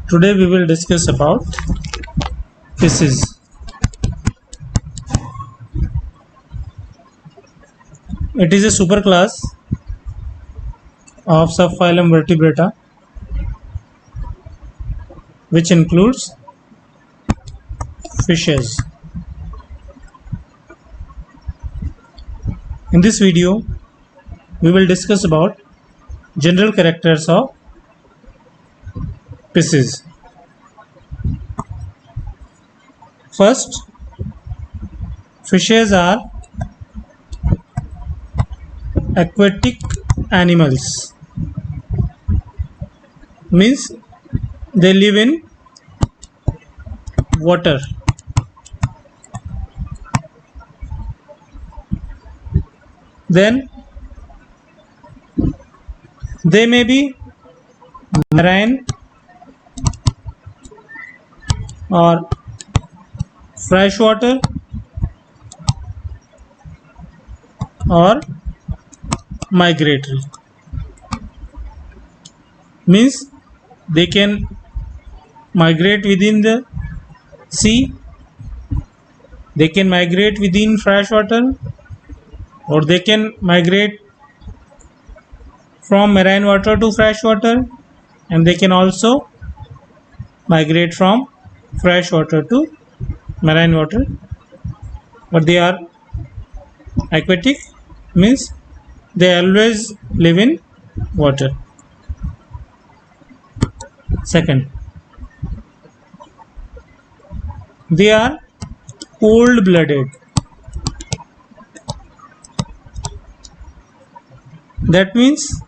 Today we will discuss about fishes. It is a superclass of subphylum Vertebrata which includes fishes. In this video we will discuss about general characters of fishes. First, fishes are aquatic animals, means they live in water. Then they may be marine or freshwater or migratory, means they can migrate within the sea, they can migrate within freshwater, or they can migrate from marine water to freshwater, and they can also migrate from freshwater to marine water, but they are aquatic, means they always live in water. Second, they are cold-blooded. That means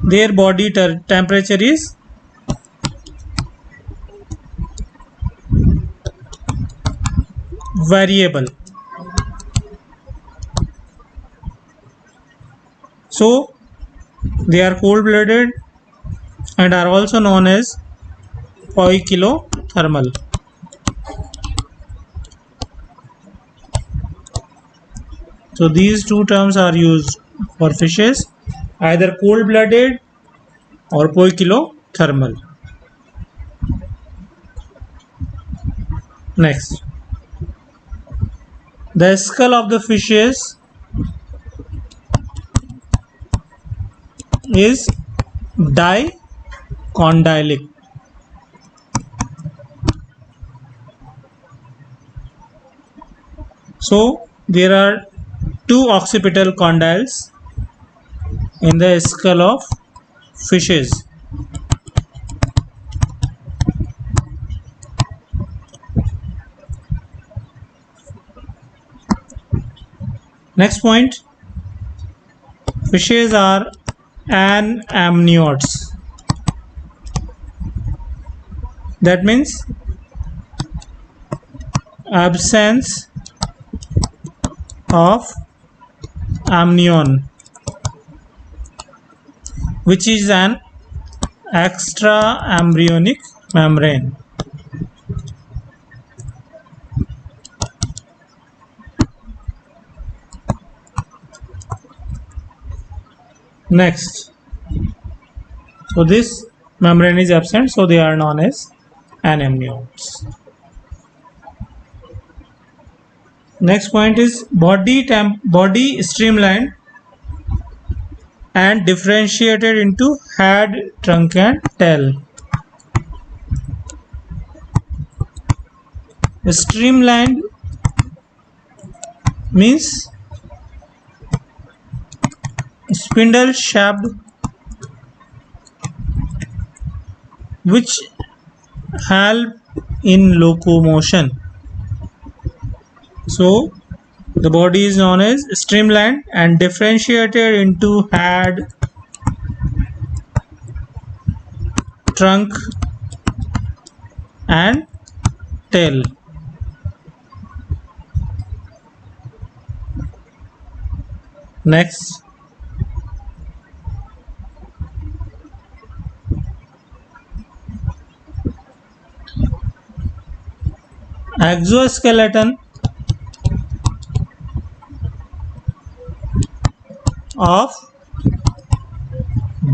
their body temperature is variable. So they are cold-blooded and are also known as poikilothermal. So these two terms are used for fishes, either cold-blooded or poikilothermal. Next, the skull of the fishes is dicondylic. So there are two occipital condyles in the skull of fishes. Next point, fishes are anemniotes. That means absence of amnion, which is an extra embryonic membrane. Next, so this membrane is absent, so they are known as anemniotes. Next point is body streamlined and differentiated into head, trunk and tail. Streamlined means spindle shaped, which help in locomotion. So the body is known as streamlined and differentiated into head, trunk and tail. Next, exoskeleton of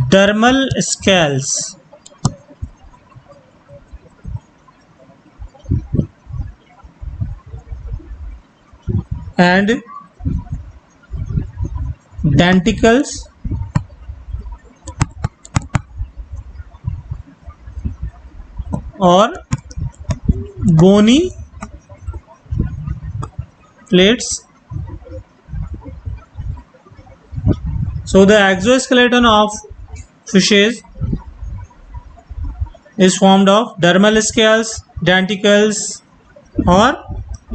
dermal scales and denticles or bony plates. So the exoskeleton of fishes is formed of dermal scales, denticles or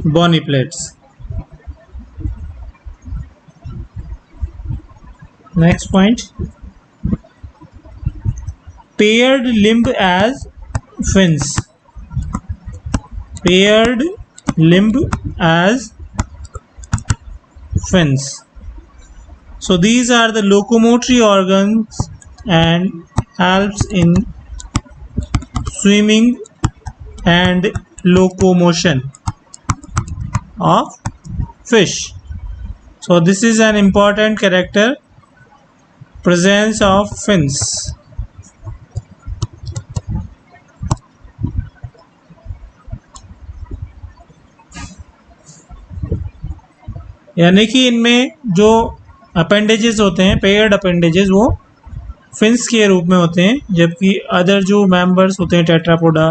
bony plates. Next point, paired limb as fins. Paired limb as fins. So these are the locomotory organs and helps in swimming and locomotion of fish. So this is an important character, presence of fins. यानी कि इनमें जो appendages होते हैं, paired appendages, वो fins के रूप में होते हैं, जबकि अदर जो मेंबर्स होते हैं टेट्रापोडा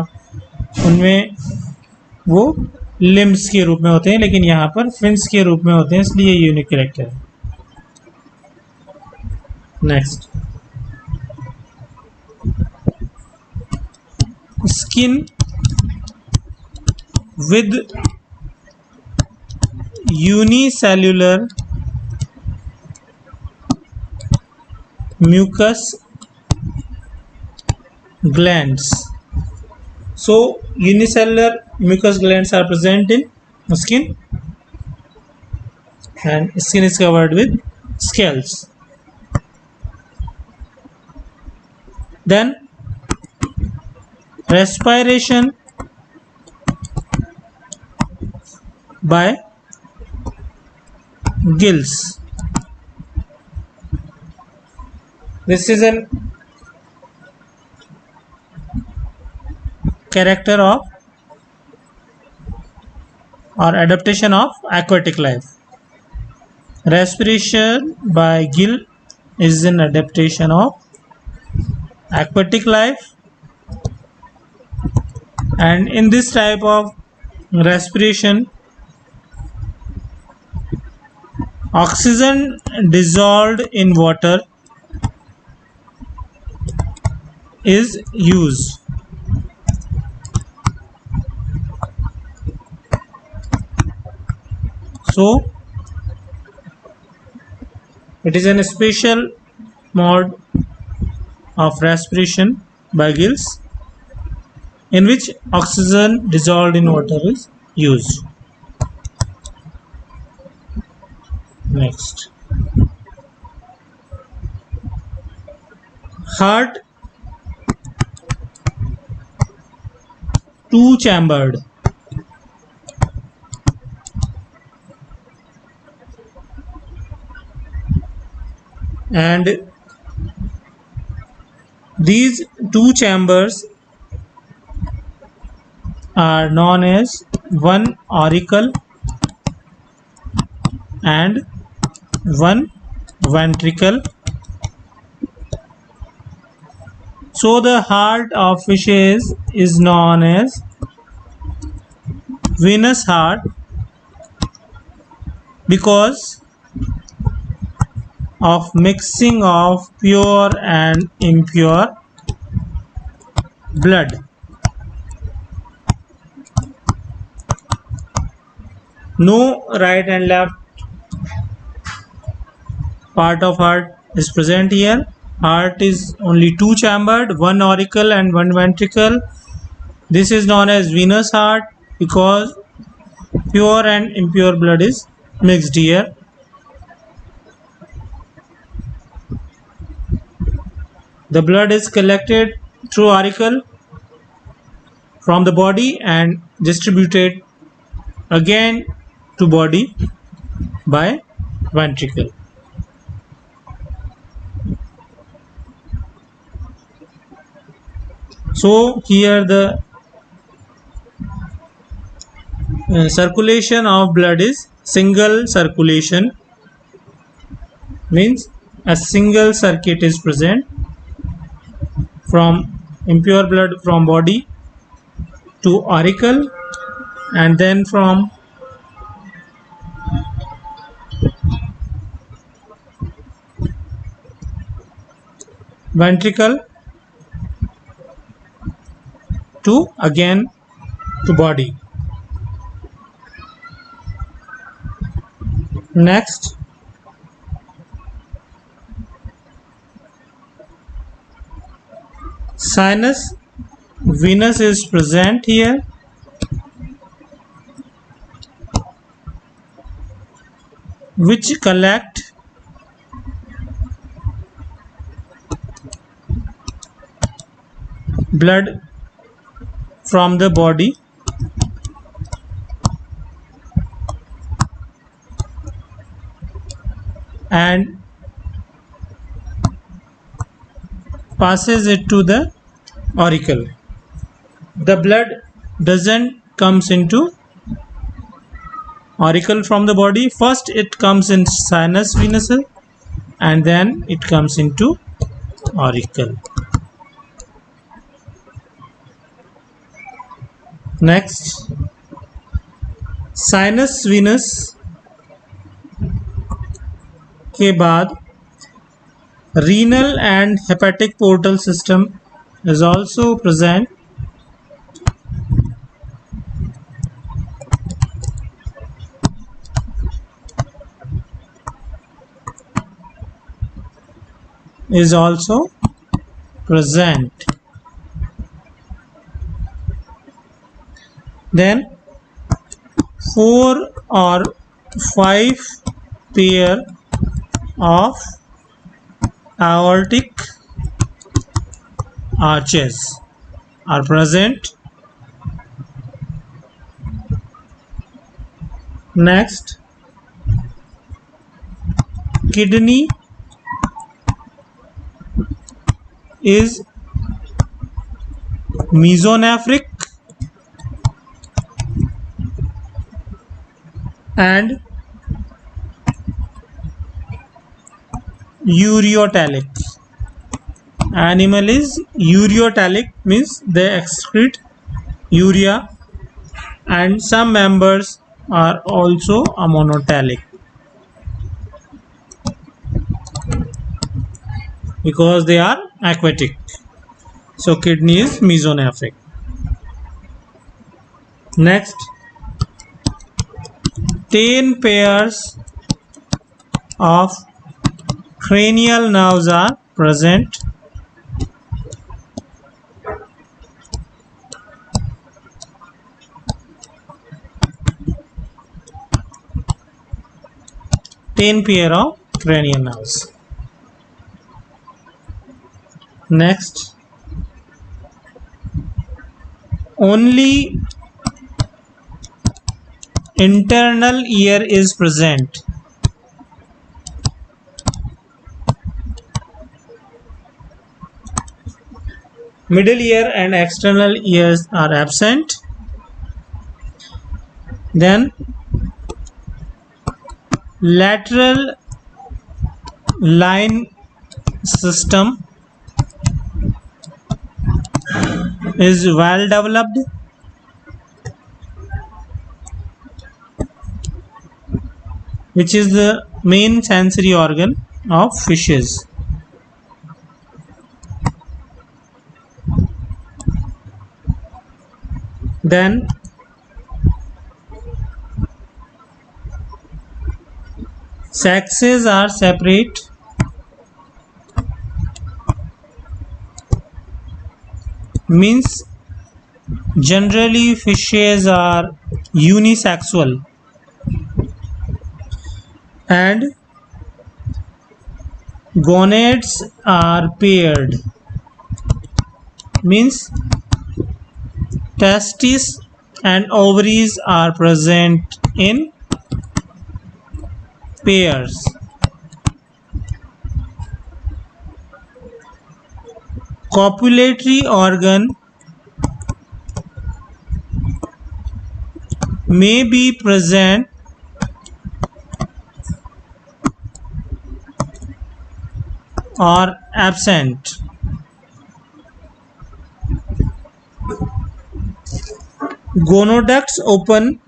उनमें वो लिम्स के रूप में होते हैं, लेकिन यहाँ पर फिन्स के रूप में होते हैं, इसलिए यूनिक कैरेक्टर है. Next, skin with unicellular mucous glands. So unicellular mucous glands are present in skin, and skin is covered with scales. Then respiration by gills. This is an character of or adaptation of aquatic life. Respiration by gill is an adaptation of aquatic life, and in this type of respiration, oxygen dissolved in water is used. So it is a special mode of respiration by gills in which oxygen dissolved in water is used. Next, heart two chambered. And these two chambers are known as one auricle and one ventricle. So the heart of fishes is known as venous heart because of mixing of pure and impure blood. No right and left part of heart is present here. Heart is only two chambered, one auricle and one ventricle. This is known as venous heart because pure and impure blood is mixed here. The blood is collected through auricle from the body and distributed again to body by ventricle. So here the circulation of blood is single circulation means a single circuit is present from impure blood from body to auricle, and then from ventricle to again to body. Next, sinus venous is present here, which collect blood from the body and passes it to the auricle. The blood doesn't comes into auricle from the body. First it comes in sinus venous and then it comes into auricle. Next, sinus Venus के बाद renal and hepatic portal system is also present. Is also present. Then 4 or 5 pair of aortic arches are present. Next, kidney is mesonephric and ureotelic. Animal is ureotelic, means they excrete urea, and some members are also monotelic because they are aquatic. So kidney is mesonephric. Next, 10 pairs of cranial nerves are present. Ten pair of cranial nerves. Next, only internal ear is present. Middle ear and external ears are absent. Then lateral line system is well developed. Which is the main sensory organ of fishes. Then sexes are separate. Means generally fishes are unisexual and gonads are paired. Means testes and ovaries are present in pairs. Copulatory organ may be present are absent. Gonoducts open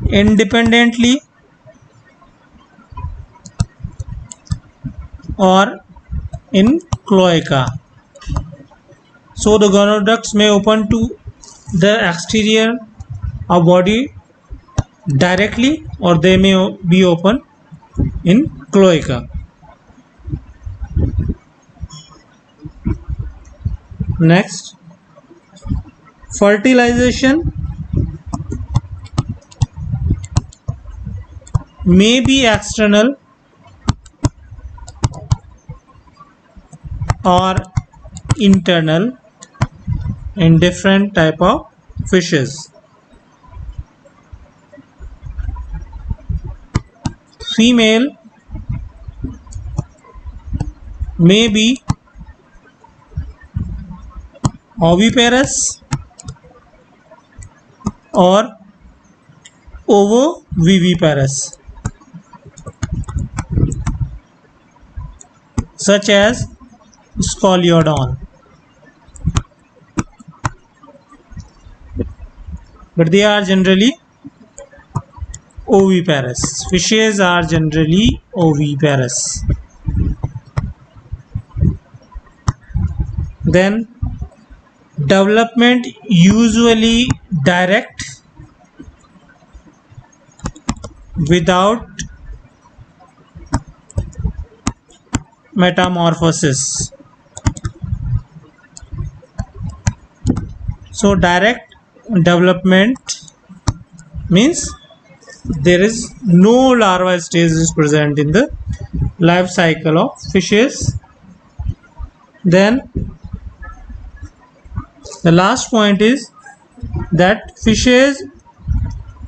independently or in cloaca. So the gonoducts may open to the exterior of body directly, or they may be open in cloaca. Next, fertilization may be external or internal in different type of fishes. Female may be oviparous or ovoviviparous, such as Scoliodon, but they are generally oviparous. Fishes are generally oviparous. Then development usually direct without metamorphosis. So direct development means there is no larva stage is present in the life cycle of fishes. Then the last point is that fishes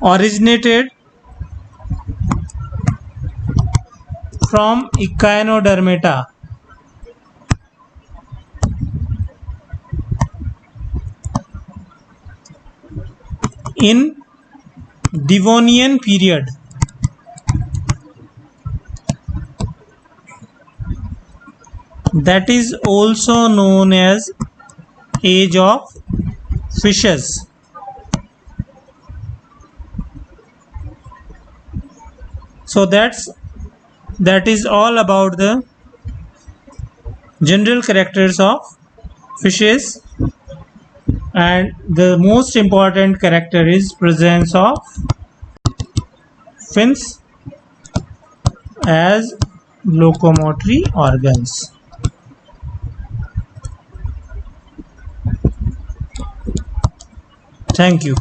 originated from Echinodermata. In Devonian period. That is also known as Age of Fishes. So that is all about the general characters of fishes, and the most important character is presence of fins as locomotory organs. Thank you.